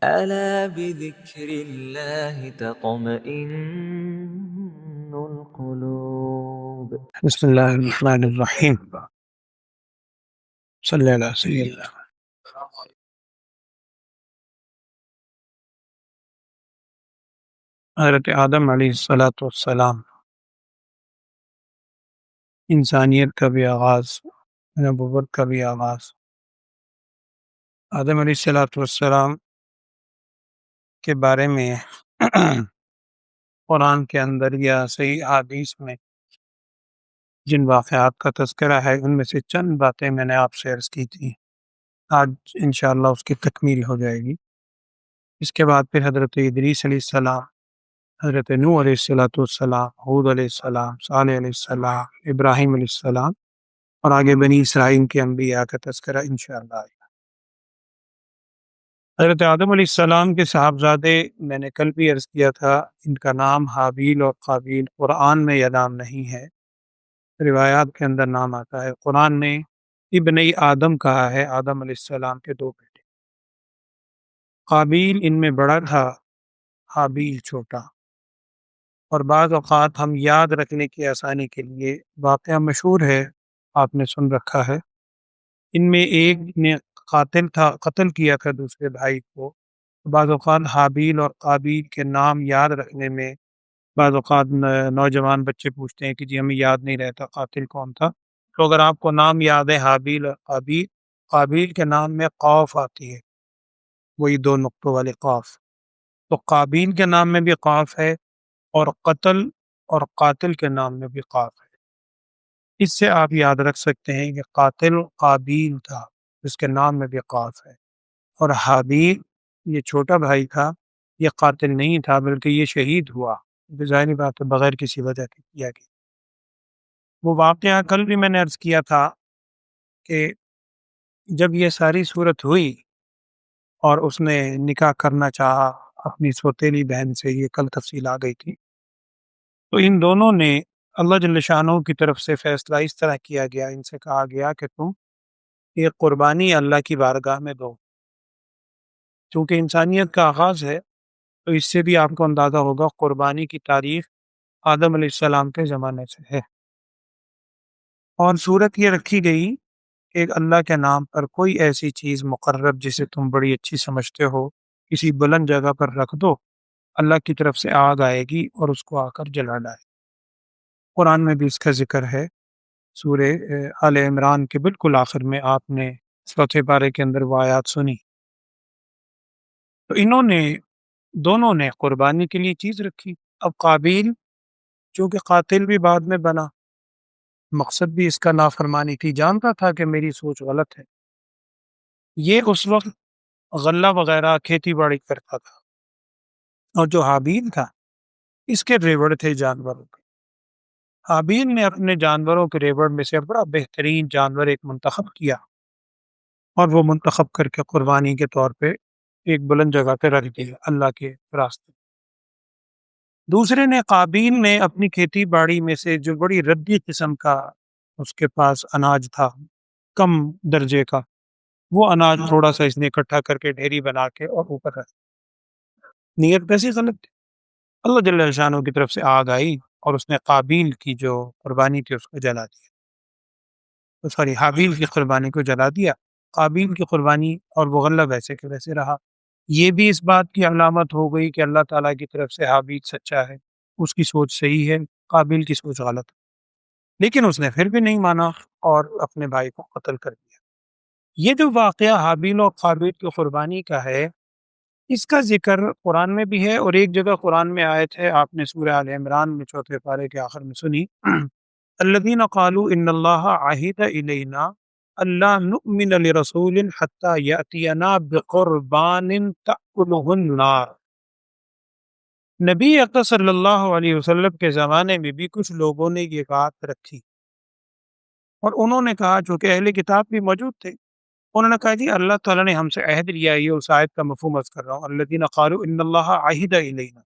ألا بذكر الله تطمئن القلوب. بسم اللہ الرحمن الرحیم صلی اللہ سیدنا حضرت آدم علیہ الصلاۃ والسلام، انسانیت کا بھی آغاز، نبوت کا بھی آغاز آدم علیہ الصلاۃ والسلام کے بارے میں قرآن کے اندر یا صحیح حدیث میں جن واقعات کا تذکرہ ہے ان میں سے چند باتیں میں نے آپ سے عرض کی تھی. آج انشاءاللہ اس کی تکمیل ہو جائے گی. اس کے بعد پھر حضرت ادریس علیہ السلام، حضرت نوح علیہ الصلاۃ والسلام، ہود علیہ السلام، صالح علیہ السلام، ابراہیم علیہ السلام، اور آگے بنی اسرائیل کے انبیاء کا تذکرہ انشاءاللہ آئے گا. حضرت آدم علیہ السلام کے صاحبزادے میں نے کل بھی عرض کیا تھا، ان کا نام حابیل اور قابیل. قرآن میں یہ نام نہیں ہے، روایات کے اندر نام آتا ہے. قرآن نے ابنی آدم کہا ہے، آدم علیہ السلام کے دو بیٹے. قابیل ان میں بڑا تھا، حابیل چھوٹا. اور بعض اوقات ہم یاد رکھنے کی آسانی کے لیے واقعہ مشہور ہے، آپ نے سن رکھا ہے. ان میں ایک نے قتل کیا تھا دوسرے بھائی کو. بعض اوقات حابیل اور قابیل کے نام یاد رکھنے میں بعض اوقات نوجوان بچے پوچھتے ہیں کہ جی ہمیں یاد نہیں رہتا قاتل کون تھا. تو اگر آپ کو نام یاد ہے حابیل اور قابیل، قابیل کے نام میں قاف آتی ہے، وہی دو نقطوں والے قاف. تو قابیل کے نام میں بھی قاف ہے، اور قتل اور قاتل کے نام میں بھی قاف ہے. اس سے آپ یاد رکھ سکتے ہیں کہ قاتل قابیل تھا، جس کے نام میں بھی قاف ہے. اور حابیل یہ چھوٹا بھائی تھا، یہ قاتل نہیں تھا بلکہ یہ شہید ہوا. ظاہری بات ہے بغیر کسی وجہ کے کیا گیا. وہ واقعہ کل بھی میں نے عرض کیا تھا کہ جب یہ ساری صورت ہوئی اور اس نے نکاح کرنا چاہا اپنی سوتیلی بہن سے، یہ کل تفصیل آ گئی تھی، تو ان دونوں نے اللہ جل شانہ کی طرف سے فیصلہ اس طرح کیا گیا، ان سے کہا گیا کہ تم ایک قربانی اللہ کی بارگاہ میں دو. چونکہ انسانیت کا آغاز ہے تو اس سے بھی آپ کو اندازہ ہوگا قربانی کی تاریخ آدم علیہ السلام کے زمانے سے ہے. اور صورت یہ رکھی گئی کہ اللہ کے نام پر کوئی ایسی چیز مقرب جسے تم بڑی اچھی سمجھتے ہو کسی بلند جگہ پر رکھ دو، اللہ کی طرف سے آگ آئے گی اور اس کو آ کر جلا ڈالے. قرآن میں بھی اس کا ذکر ہے. سورہ آل عمران کے بالکل آخر میں آپ نے چوتھے پارے کے اندر وہ آیات سنی. تو انہوں نے دونوں نے قربانی کے لیے چیز رکھی. اب قابیل چونکہ قاتل بھی بعد میں بنا، مقصد بھی اس کا نافرمانی تھی، جانتا تھا کہ میری سوچ غلط ہے. یہ اس وقت غلہ وغیرہ کھیتی باڑی کرتا تھا، اور جو حابیل تھا اس کے ریوڑ تھے جانوروں کے. حابیل نے اپنے جانوروں کے ریوڑ میں سے بڑا بہترین جانور ایک منتخب کیا، اور وہ منتخب کر کے قربانی کے طور پہ ایک بلند جگہ پہ رکھ دیا اللہ کے راستے. دوسرے نے قابیل نے اپنی کھیتی باڑی میں سے جو بڑی ردی قسم کا اس کے پاس اناج تھا، کم درجے کا، وہ اناج تھوڑا سا اس نے اکٹھا کر کے ڈھیری بنا کے اور اوپر رکھ. نیت کیسی غلط تھی. اللہ جل شانہ کی طرف سے آگ آئی اور اس نے قابیل کی جو قربانی تھی اس کو جلا دیا، سوری حابیل کی قربانی کو جلا دیا. قابیل کی قربانی اور وہ غلہ ویسے کہ ویسے رہا. یہ بھی اس بات کی علامت ہو گئی کہ اللہ تعالیٰ کی طرف سے حابیل سچا ہے، اس کی سوچ صحیح ہے، قابیل کی سوچ غلط. لیکن اس نے پھر بھی نہیں مانا اور اپنے بھائی کو قتل کر دیا. یہ جو واقعہ حابیل اور قابیل کی قربانی کا ہے، اس کا ذکر قرآن میں بھی ہے، اور ایک جگہ قرآن میں آیت ہے، آپ نے سورہ آل عمران میں چوتھے پارے کے آخر میں سنی، الذین قالوا ان اللہ عہد الینا اللہ نؤمن لرسول حتی یأتینا بقربان تأکلہ النار. نبی اکرم صلی اللہ علیہ وسلم کے زمانے میں بھی کچھ لوگوں نے یہ بات رکھی، اور انہوں نے کہا، چونکہ اہل کتاب بھی موجود تھے، انہوں نے کہا جی اللہ تعالیٰ نے ہم سے عہد لیا ہے. یہ اس آیت کا مفہوم عرض کر رہا ہوں، الذین قالوا ان اللہ عہد الینا،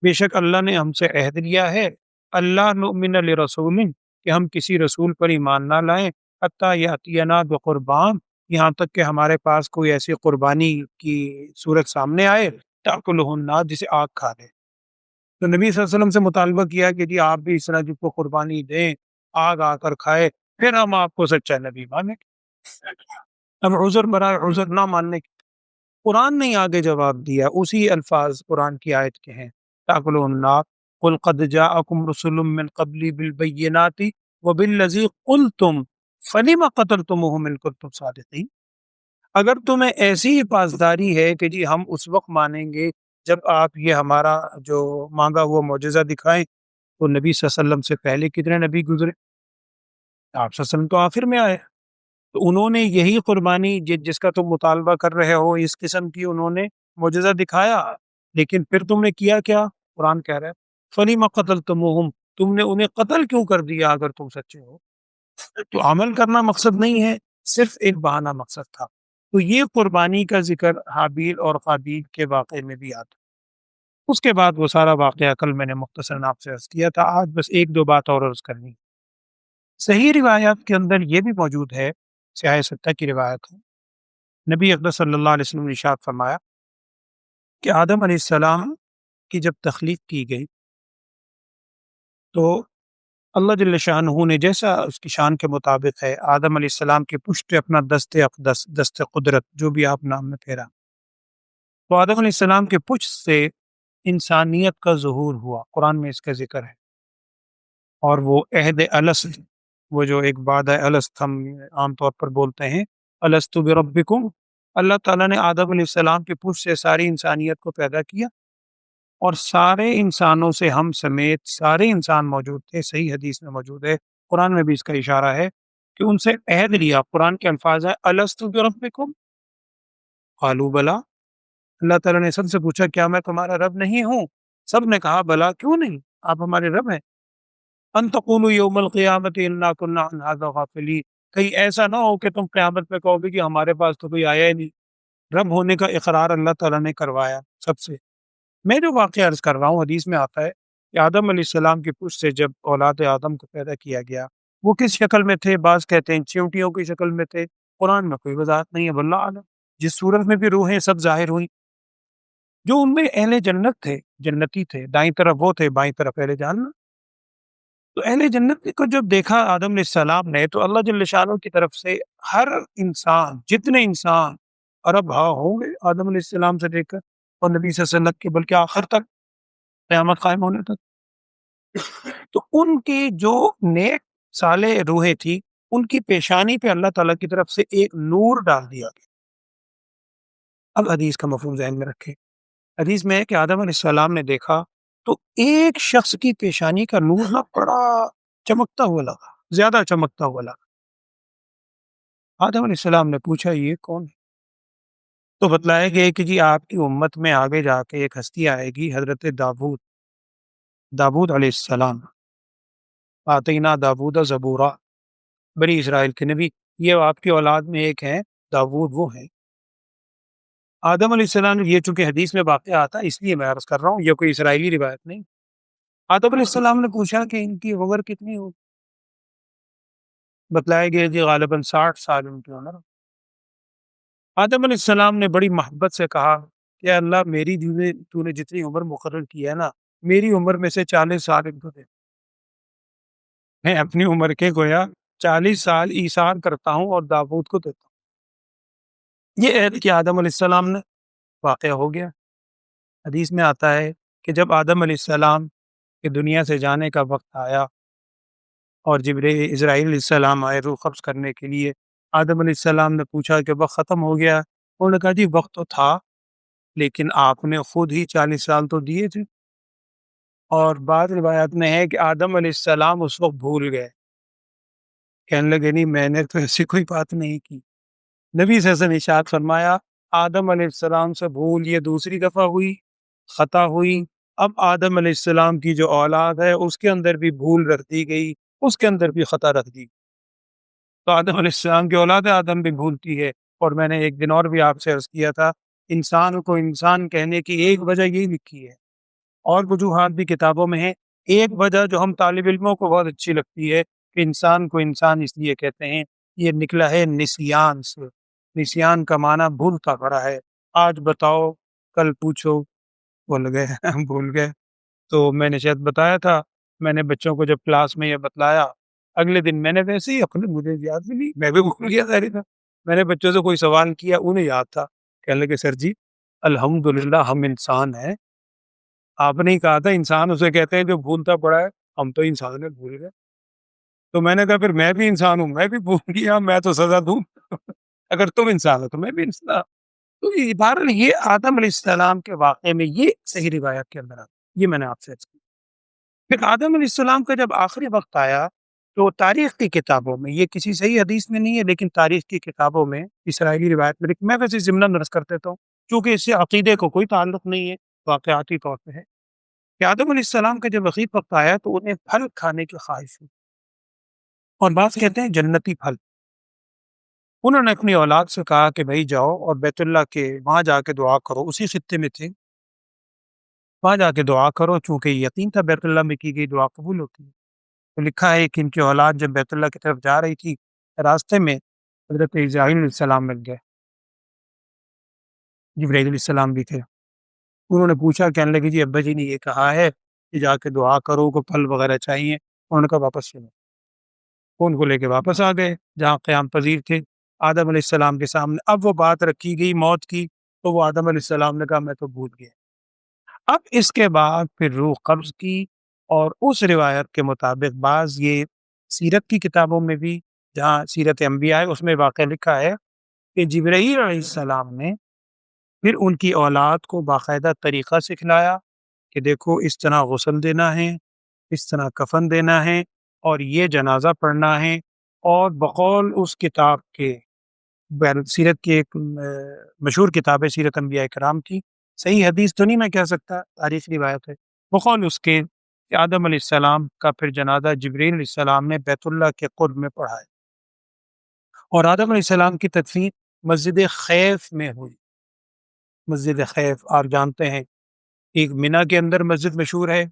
بے شک اللہ نے ہم سے عہد لیا ہے، اللہ نؤمن لرسول، کہ ہم کسی رسول پر ایمان نہ لائیں، حتی یأتینا بقربان، یہاں تک کہ ہمارے پاس کوئی ایسی قربانی کی صورت سامنے آئے تاکلہ النار، جسے آگ کھا لے، تو نبی صلی اللہ علیہ وسلم سے مطالبہ کیا کہ جی آپ بھی اس طرح جس کو قربانی دیں، آگ آ کر کھائے، پھر ہم آپ کو سچا نبی مانیں۔ اب عذر برائے عذر نہ ماننے کی قرآن نے آگے جواب دیا، اسی الفاظ قرآن کی آیت کے ہیں، تاکلہ النار قل قد جاءکم رسل من قبلی بالبینات وبالذی قلتم فلم قتلتموہم ان کنتم صادقین۔ اگر تمہیں ایسی پاسداری ہے کہ جی ہم اس وقت مانیں گے جب آپ یہ ہمارا جو مانگا ہوا معجزہ دکھائیں، تو نبی صلی اللہ علیہ وسلم سے پہلے کتنے نبی گزرے، آپ صلی اللہ علیہ وسلم تو آخر میں آئے، تو انہوں نے یہی قربانی جس کا تم مطالبہ کر رہے ہو، اس قسم کی انہوں نے معجزہ دکھایا، لیکن پھر تم نے کیا کیا؟ قرآن کہہ رہا ہے فَلِمَ قَتَلْتُمُوهُمْ، تم نے انہیں قتل کیوں کر دیا اگر تم سچے ہو؟ تو عمل کرنا مقصد نہیں ہے، صرف ایک بہانہ مقصد تھا۔ تو یہ قربانی کا ذکر حابیل اور قابیل کے واقعے میں بھی آتا ہے۔ اس کے بعد وہ سارا واقعہ کل میں نے مختصراً آپ سے عرض کیا تھا، آج بس ایک دو بات اور عرض کرنی۔ صحیح روایات کے اندر یہ بھی موجود ہے، سیاہ ستہ کی روایت ہے، نبی اقدس صلی اللہ علیہ وسلم نے ارشاد فرمایا کہ آدم علیہ السلام کی جب تخلیق کی گئی تو اللہ جل شانہ نے جیسا اس کی شان کے مطابق ہے آدم علیہ السلام کی پشت پہ اپنا دست اقدس، دست قدرت، جو بھی آپ نام میں پھیرا، تو آدم علیہ السلام کے پشت سے انسانیت کا ظہور ہوا، قرآن میں اس کا ذکر ہے، اور وہ عہد الست، وہ جو ایک وعدہ الست ہم عام طور پر بولتے ہیں، الستو بربکم، اللہ تعالیٰ نے آدم علیہ السلام کی پشت سے ساری انسانیت کو پیدا کیا، اور سارے انسانوں سے ہم سمیت سارے انسان موجود تھے، صحیح حدیث میں موجود ہے، قرآن میں بھی اس کا اشارہ ہے کہ ان سے عہد لیا، قرآن کے الفاظ ہیں الستو بربکم قالوا بلا، اللہ تعالیٰ نے سب سے پوچھا کیا میں تمہارا رب نہیں ہوں؟ سب نے کہا بلا، کیوں نہیں، آپ ہمارے رب ہیں۔ ان تقولوا یوم القیامت انا کنا عن ھذا غافلین، کہیں ایسا نہ ہو کہ تم قیامت میں کہو گے کہ ہمارے پاس تو کوئی آیا ہی نہیں۔ رب ہونے کا اقرار اللہ تعالیٰ نے کروایا سب سے۔ میں جو واقعہ عرض کر رہا ہوں، حدیث میں آتا ہے کہ آدم علیہ السلام کی پشت سے جب اولاد آدم کو پیدا کیا گیا، وہ کس شکل میں تھے؟ بعض کہتے ہیں چیونٹیوں کی شکل میں تھے، قرآن میں کوئی وضاحت نہیں ہے، واللہ اعلم۔ جس صورت میں بھی روحیں سب ظاہر ہوئیں، جو ان میں اہل جنت تھے، جنتی تھے، دائیں طرف وہ تھے، بائیں طرف اہل جہنم۔ تو اہل جنت کو جب دیکھا آدم علیہ السلام نے، تو اللہ جل شانہ کی طرف سے ہر انسان، جتنے انسان عرب ہاں ہوں گے آدم علیہ السلام سے دیکھ کر، اور نبی صلی اللہ علیہ وسلم کے، بلکہ آخر تک، قیامت قائم ہونے تک، تو ان کی جو نیک صالح روحیں تھی، ان کی پیشانی پہ اللہ تعالیٰ کی طرف سے ایک نور ڈال دیا گیا۔ اب حدیث کا مفہوم ذہن میں رکھیں، حدیث میں ہے کہ آدم علیہ السلام نے دیکھا تو ایک شخص کی پیشانی کا نور نہ بڑا چمکتا ہوا لگا، زیادہ چمکتا ہوا لگا۔ آدم علیہ السلام نے پوچھا یہ کون ہے؟ تو بتلایا گیا کہ جی آپ کی امت میں آگے جا کے ایک ہستی آئے گی، حضرت داود علیہ السلام، آتینا داود زبورا، بنی اسرائیل کے نبی، یہ آپ کی اولاد میں ایک ہیں داود، وہ ہیں آدم علیہ السلام۔ یہ چونکہ حدیث میں واقعہ آتا ہے اس لیے میں عرض کر رہا ہوں، یہ کوئی اسرائیلی روایت نہیں۔ آدم علیہ السلام نے پوچھا کہ ان کی عمر کتنی ہو؟ بتلایا گیا جی غالباً 60 سال ان کی عمر۔ آدم علیہ السلام نے بڑی محبت سے کہا کہ اللہ میری تو نے جتنی عمر مقرر کی ہے نا، میری عمر میں سے 40 سال ان کو دے، میں اپنی عمر کے گویا 40 سال ایثار کرتا ہوں اور داؤد کو دیتا ہوں۔ یہ عہد کیا آدم علیہ السلام نے، واقعہ ہو گیا۔ حدیث میں آتا ہے کہ جب آدم علیہ السلام کے دنیا سے جانے کا وقت آیا اور اسرائیل علیہ السلام آئے روح قبض کرنے کے لیے، آدم علیہ السلام نے پوچھا کہ وقت ختم ہو گیا؟ انہوں نے کہا جی وقت تو تھا، لیکن آپ نے خود ہی 40 سال تو دیے تھے۔ اور بعض روایات میں ہے کہ آدم علیہ السلام اس وقت بھول گئے، کہنے لگے نہیں میں نے تو ایسی کوئی بات نہیں کی۔ نبی صلی اللہ علیہ وسلم نے ارشاد فرمایا آدم علیہ السلام سے بھول یہ دوسری دفعہ ہوئی، خطا ہوئی، اب آدم علیہ السلام کی جو اولاد ہے اس کے اندر بھی بھول رکھ دی گئی، اس کے اندر بھی خطا رکھ دی۔ تو آدم علیہ السلام کی اولاد آدم بھی بھولتی ہے۔ اور میں نے ایک دن اور بھی آپ سے عرض کیا تھا، انسان کو انسان کہنے کی ایک وجہ یہی لکھی ہے، اور وجوہات بھی کتابوں میں ہیں۔ ایک وجہ جو ہم طالب علموں کو بہت اچھی لگتی ہے کہ انسان کو انسان اس لیے کہتے ہیں، یہ نکلا ہے نسیان سے، نسیان کا معنی بھولتا پڑا ہے. آج بتاؤ کل پوچھو بھول گئے. بھول گئے. تو میں نے شاید بتایا تھا، میں نے بچوں کو جب کلاس میں یہ بتلایا، اگلے دن میں نے ویسے ہی اپنے، مجھے یاد بھی نہیں، میں بھی بھول گیا ظاہر تھا. میں نے بچوں سے کوئی سوال کیا، انہیں یاد تھا. کہنے لگے سر جی الحمدللہ ہم انسان ہیں. آپ نے ہی کہا تھا انسان اسے کہتے ہیں جو بھولتا پڑا ہے، ہم تو انسان ہیں، بھول گئے. تو میں نے کہا پھر میں بھی انسان ہوں، میں بھی بھول گیا، میں تو سزا دوں. اگر تم انسان ہو تو میں بھی انسان. تو بہرحال یہ آدم علیہ السلام کے واقعے میں یہ صحیح روایت کے اندر آتا ہے. یہ میں نے آپ سے عرض کیا. پھر آدم علیہ السلام کا جب آخری وقت آیا تو تاریخ کی کتابوں میں، یہ کسی صحیح حدیث میں نہیں ہے لیکن تاریخ کی کتابوں میں، اسرائیلی روایت میں، میں ویسے ضمن عرض کر دیتا ہوں کیونکہ اس سے عقیدے کو کوئی تعلق نہیں ہے، واقعاتی طور پہ ہے کہ آدم علیہ السلام کا جب آخری وقت آیا تو انہیں پھل کھانے کی خواہش ہوئی، اور بعض کہتے ہیں جنتی پھل. انہوں نے اپنی اولاد سے کہا کہ بھائی جاؤ اور بیت اللہ کے وہاں جا کے دعا کرو. اسی خطے میں تھے، وہاں جا کے دعا کرو، چونکہ یقین تھا بیت اللہ میں کی گئی دعا قبول ہوتی ہے. تو لکھا ہے کہ ان کی اولاد جب بیت اللہ کی طرف جا رہی تھی، راستے میں حضرت اسرائیل علیہ السلام مل گئے. جبرائیل علیہ السلام بھی تھے. انہوں نے پوچھا، کہنے لگے جی ابا جی نے یہ کہا ہے کہ جا کے دعا کرو، کو پھل وغیرہ چاہیے. انہوں نے کہا واپس چلو. ان کو لے کے واپس آ گئے جہاں قیام پذیر تھے آدم علیہ السلام کے سامنے. اب وہ بات رکھی گئی موت کی، تو وہ آدم علیہ السلام نے کہا میں تو بھول گیا. اب اس کے بعد پھر روح قبض کی، اور اس روایت کے مطابق بعض یہ سیرت کی کتابوں میں بھی، جہاں سیرت انبیاء ہے اس میں واقعہ لکھا ہے کہ جبرائیل علیہ السلام نے پھر ان کی اولاد کو باقاعدہ طریقہ سکھلایا کہ دیکھو اس طرح غسل دینا ہے، اس طرح کفن دینا ہے، اور یہ جنازہ پڑھنا ہے. اور بقول اس کتاب کے، سیرت کی ایک مشہور کتاب ہے سیرت انبیاء کرام کی، صحیح حدیث تو نہیں میں کہہ سکتا، تاریخی روایت ہے، بقول اس کے کہ آدم علیہ السلام کا پھر جنازہ جبرائیل علیہ السلام نے بیت اللہ کے قرب میں پڑھایا، اور آدم علیہ السلام کی تدفین مسجد خیف میں ہوئی. مسجد خیف آپ جانتے ہیں، ایک منی کے اندر مسجد مشہور ہے،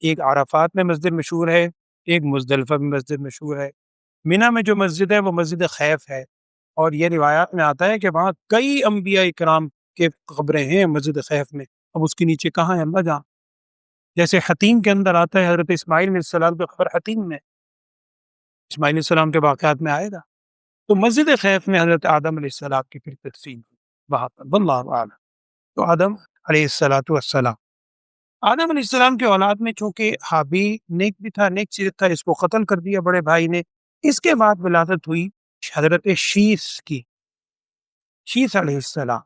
ایک عرفات میں مسجد مشہور ہے، ایک مزدلفہ میں مسجد مشہور ہے. منی میں جو مسجد ہے وہ مسجد خیف ہے، اور یہ روایات میں آتا ہے کہ وہاں کئی انبیاء کرام کے قبریں ہیں مسجد خیف میں. اب اس کے نیچے کہاں ہے اللہ جان. جیسے حتیم کے اندر آتا ہے حضرت اسماعیل علیہ السلام کی قبر حتیم میں، اسماعیل علیہ السلام کے واقعات میں آئے گا. تو مسجد خیف میں حضرت آدم علیہ السلام کی پھر تدفین ہوئی وہاں پر، واللہ اعلم. تو آدم علیہ السلام، آدم علیہ السلام کے اولاد میں چونکہ حابیل نیک بھی تھا، نیک سیرت تھا، اس کو قتل کر دیا بڑے بھائی نے. اس کے بعد ولادت ہوئی حضرت شیث کی، شیث علیہ السلام.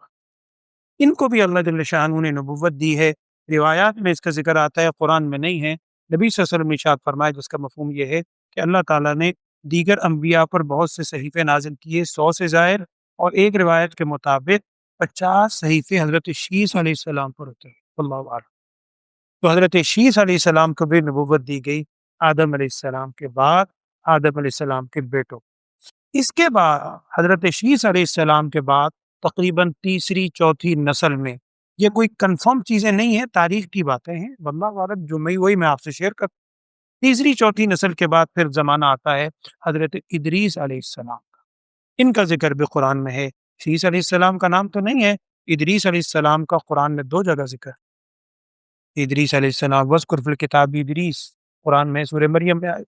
ان کو بھی اللہ جل شانہ نے نبوت دی ہے. روایات میں اس کا ذکر آتا ہے، قرآن میں نہیں ہے. نبی صلی اللہ علیہ وسلم نے ارشاد فرمایا جس کا مفہوم یہ ہے کہ اللہ تعالیٰ نے دیگر انبیاء پر بہت سے صحیفے نازل کیے، 100 سے زائد، اور ایک روایت کے مطابق 50 صحیفے حضرت شیث علیہ السلام پر ہوتے ہیں. اللہ اعلم. تو حضرت شیث علیہ السلام کو بھی نبوت دی گئی آدم علیہ السلام کے بعد، آدم علیہ السلام کے بیٹوں. اس کے بعد حضرت شیث علیہ السلام کے بعد تقریباً تیسری چوتھی نسل میں، یہ کوئی کنفرم چیزیں نہیں ہیں، تاریخ کی باتیں ہیں، واللہ اعلم، جو میں وہی میں آپ سے شیئر کرتا ہوں. تیسری چوتھی نسل کے بعد پھر زمانہ آتا ہے حضرت ادریس علیہ السلام کا. ان کا ذکر بھی قرآن میں ہے. شیث علیہ السلام کا نام تو نہیں ہے، ادریس علیہ السلام کا قرآن میں 2 جگہ ذکر. ادریس علیہ السلام وذکر فی الکتاب ادریس، قرآن میں سورہ مریم میں آئے.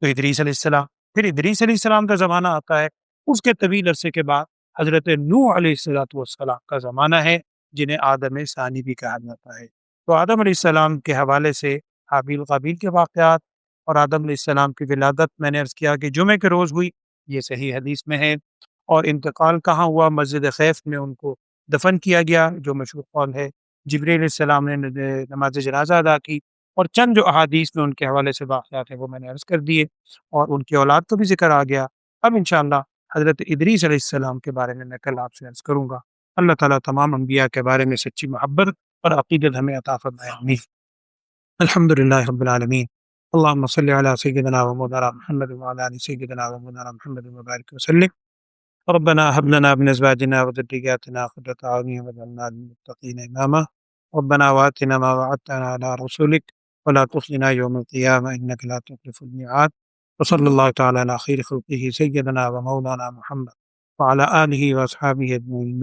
تو ادریس علیہ السلام، پھر ادریس علیہ السلام کا زمانہ آتا ہے. اس کے طویل عرصے کے بعد حضرت نوح علیہ السلام کا زمانہ ہے، جنہیں آدم ثانی بھی کہا جاتا ہے. تو آدم علیہ السلام کے حوالے سے حابیل قابیل کے واقعات اور آدم علیہ السلام کی ولادت میں نے عرض کیا کہ جمعے کے روز ہوئی، یہ صحیح حدیث میں ہے. اور انتقال کہاں ہوا؟ مسجد خیف میں ان کو دفن کیا گیا، جو مشہور قول ہے. جبرائیل علیہ السلام نے نماز جنازہ ادا کی، اور چند جو احادیث میں ان کے حوالے سے واقعات ہیں وہ میں نے عرض کر دیے، اور ان کی اولاد کو بھی ذکر آ گیا. اب انشاءاللہ حضرت ادریس علیہ السلام کے بارے میں کل آپ سے عرض کروں گا. اللہ تعالیٰ تمام انبیاء کے بارے میں سچی محبت اور عقیدت ہمیں عطا فرمائے. آمین. الحمدللہ رب العالمین. اللہم صلی علی سیدنا و مولانا محمد وعلی آل سیدنا و مولانا محمد وبارک وسلم. ربنا هب لنا من ازواجنا وذرياتنا قرة اعين واجعلنا للمتقين اماما. ربنا واتنا ما وعدتنا على رسلك ولا تخزنا يوم القيامة انك لا تخلف الميعاد. وصلى الله تعالى على خير خلقه سيدنا ومولانا محمد وعلی آلہ و اصحابہ اجمعین۔